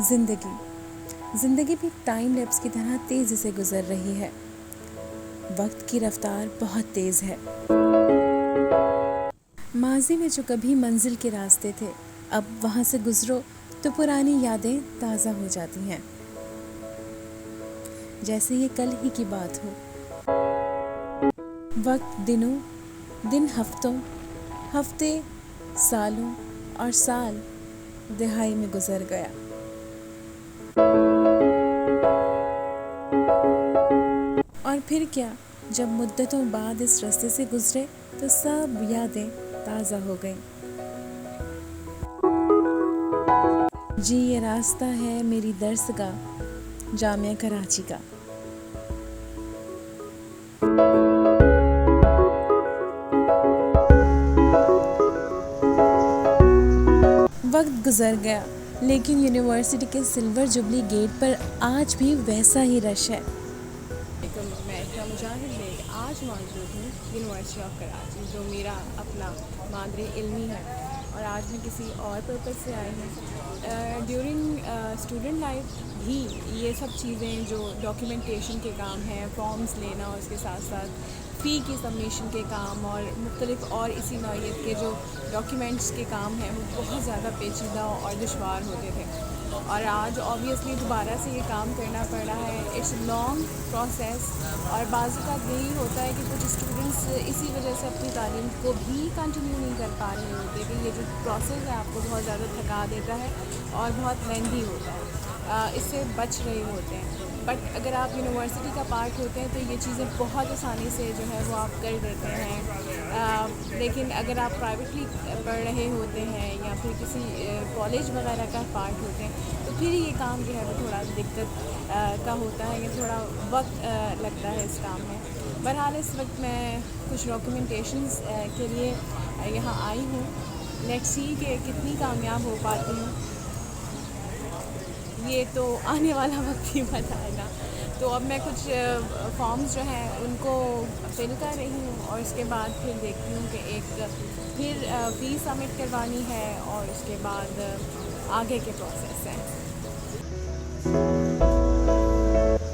ज़िंदगी भी time lapse की तरह तेज़ी से गुजर रही है। वक्त की रफ्तार बहुत तेज़ है। माजी में जो कभी मंजिल के रास्ते थे, अब वहाँ से गुजरो तो पुरानी यादें ताज़ा हो जाती हैं, जैसे ये कल ही की बात हो। वक्त दिन हफ्तों, हफ्ते सालों और साल दिहाई में गुजर गया। और फिर क्या, जब मुद्दतों बाद इस रास्ते से गुजरे तो सब यादें ताज़ा हो गईं। जी ये रास्ता है मेरी दरसगाह जामिया कराची का। वक्त गुजर गया, लेकिन यूनिवर्सिटी के सिल्वर जुबली गेट पर आज भी वैसा ही रश है। मैं इकरा मुजाहिद बेग आज मौजूद हूँ यूनिवर्सिटी ऑफ कराची, जो मेरा अपना मादरे इल्मी है, और आज मैं किसी और पर्पज़ से आई हूँ। ड्यूरिंग स्टूडेंट लाइफ भी ये सब चीज़ें जो डॉक्यूमेंटेशन के काम हैं, फॉर्म्स लेना, और उसके साथ साथ फ़ी की सबमिशन के काम और मुख्तलिफ़ और इसी नौइयत के जो डॉक्यूमेंट्स के काम हैं, वो बहुत ज़्यादा पेचीदा और दुश्वार होते थे। और आज ऑब्वियसली दोबारा से ये काम करना पड़ रहा है। इट्स लॉन्ग प्रोसेस, और बाज़ का यही होता है कि कुछ स्टूडेंट्स इसी वजह से अपनी तालीम को भी कंटिन्यू नहीं कर पा रहे होते कि ये जो प्रोसेस है आपको बहुत ज़्यादा थका देता है और बहुत लेंथी होता है, इससे बच रहे होते हैं। बट अगर आप यूनिवर्सिटी का पार्ट होते हैं तो ये चीज़ें बहुत आसानी से जो है वो आप कर देते हैं। लेकिन अगर आप प्राइवेटली पढ़ रहे होते हैं या फिर किसी कॉलेज वगैरह का पार्ट होते हैं तो फिर ये काम जो है वो थोड़ा दिक्कत का होता है, या थोड़ा वक्त लगता है इस काम में। बहरहाल इस वक्त मैं कुछ डॉक्यूमेंटेशंस के लिए यहाँ आई हूँ। लेट्स सी कि कितनी कामयाब हो पाती हूँ, ये तो आने वाला वक्त ही बताएगा। तो अब मैं कुछ फॉर्म्स जो हैं उनको फिल कर रही हूँ, और उसके बाद फिर देखती हूँ कि एक फिर फ़ी सबमिट करवानी है, और उसके बाद आगे के प्रोसेस हैं।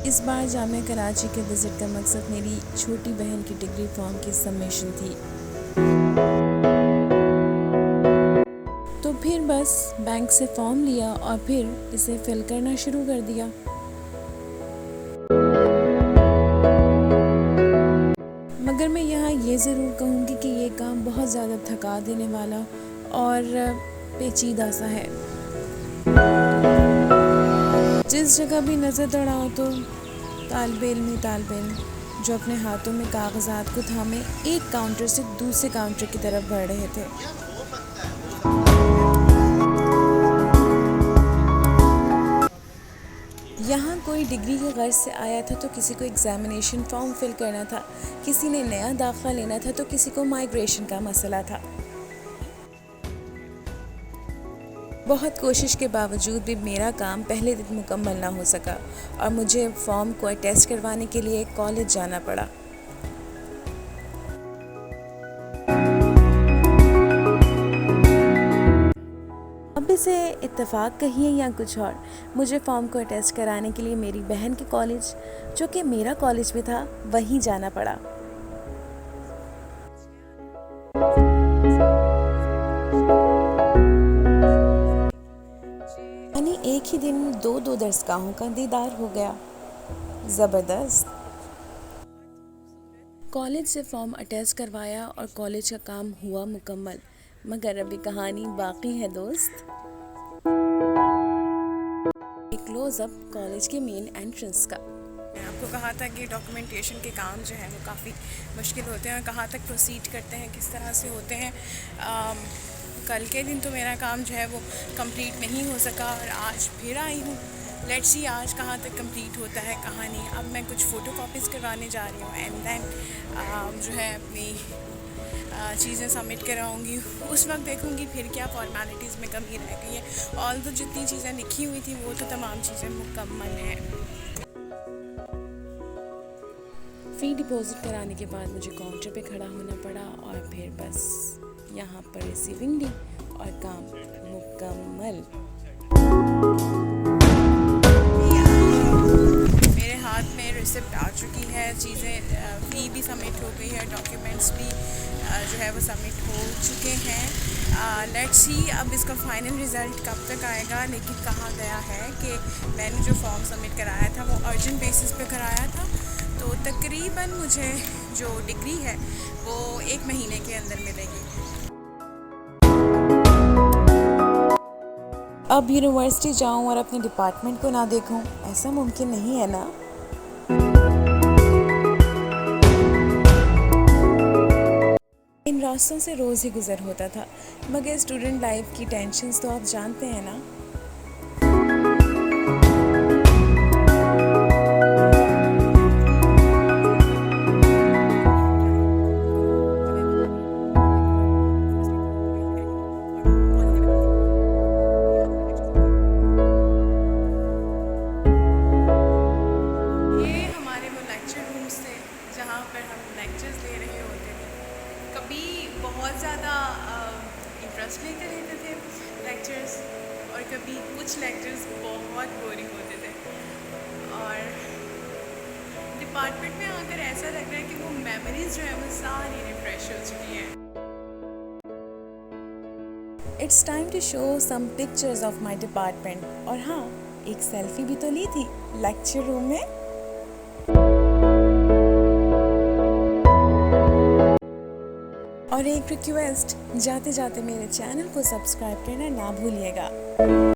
इस बार जामिया कराची के विज़िट का मकसद मेरी छोटी बहन की डिग्री फॉर्म की सबमिशन थी। तो फिर बस बैंक से फॉर्म लिया और फिर इसे फिल करना शुरू कर दिया। मगर मैं यहाँ ये ज़रूर कहूँगी कि ये काम बहुत ज़्यादा थका देने वाला और पेचीदा सा है। जिस जगह भी नज़र दौड़ाओ तो तालिबे इल्म जो अपने हाथों में कागजात को थामे एक काउंटर से दूसरे काउंटर की तरफ बढ़ रहे थे। यहाँ कोई डिग्री के गर्ज से आया था तो किसी को एग्ज़ामिनेशन फॉर्म फिल करना था, किसी ने नया दाखिला लेना था तो किसी को माइग्रेशन का मसला था। बहुत कोशिश के बावजूद भी मेरा काम पहले दिन मुकम्मल ना हो सका और मुझे फॉर्म को अटेस्ट करवाने के लिए कॉलेज जाना पड़ा। अब इसे इत्तेफाक कहिए या कुछ और, मुझे फॉर्म को अटेस्ट कराने के लिए मेरी बहन के कॉलेज, जो कि मेरा कॉलेज भी था, वहीं जाना पड़ा। यानी एक ही दिन दो दरसगाहों का दीदार हो गया। ज़बरदस्त। कॉलेज से फॉर्म अटेस्ट करवाया और कॉलेज का काम हुआ मुकम्मल, मगर अभी कहानी बाकी है दोस्त। एक क्लोज़अप कॉलेज के मेन एंट्रेंस का। मैं आपको कहा था कि डॉक्यूमेंटेशन के काम जो है वो काफ़ी मुश्किल होते हैं और कहाँ तक प्रोसीड करते हैं, किस तरह से होते हैं। कल के दिन तो मेरा काम जो है वो कंप्लीट नहीं हो सका, और आज फिर आई हूँ। लेट्स सी आज कहाँ तक कंप्लीट होता है कहानी। अब मैं कुछ फ़ोटो कॉपीज़ करवाने जा रही हूँ, एंड देन जो है अपनी चीज़ें सबमिट कराऊँगी। उस वक्त देखूँगी फिर क्या फॉर्मेलिटीज़ में कमी रह गई है। ऑल तो जितनी चीज़ें लिखी हुई थी वो तो तमाम चीज़ें मुकम्मल हैं। फ़ी डिपॉज़िट कराने के बाद मुझे काउंटर पे खड़ा होना पड़ा, और फिर बस यहाँ पर रिसीविंग ली और काम मुकम्मल। है चीज़ें, फ़ी भी सबमिट हो गई है, डॉक्यूमेंट्स भी जो है वो सबमिट हो चुके हैं। लेट्स सी अब इसका फ़ाइनल रिज़ल्ट कब तक आएगा, लेकिन कहा गया है कि मैंने जो फॉर्म सबमिट कराया था वो अर्जेंट बेसिस पे कराया था, तो तकरीबन मुझे जो डिग्री है वो 1 महीने के अंदर मिलेगी। अब यूनिवर्सिटी जाऊं और अपने डिपार्टमेंट को ना देखूं, ऐसा मुमकिन नहीं है ना। इन रास्तों से रोज़ ही गुजर होता था, मगर स्टूडेंट लाइफ की टेंशन्स तो आप जानते हैं ना। ये हमारे वो लेक्चर रूम्स थे जहाँ पर हम लेक्चर्स दे रहे होते थे। कभी बहुत ज़्यादा इंटरेस्ट लेते रहते थे लेक्चर्स, और कभी कुछ लेक्चर्स बहुत बोरिंग होते थे। और डिपार्टमेंट में आकर ऐसा लग रहा है कि वो मेमोरीज जो है वो सारी रिफ्रेश हो चुकी हैं। It's time to show some pictures of my department. और हाँ, एक सेल्फी भी तो ली थी लेक्चर रूम में। और एक रिक्वेस्ट, जाते जाते मेरे चैनल को सब्सक्राइब करना ना भूलिएगा।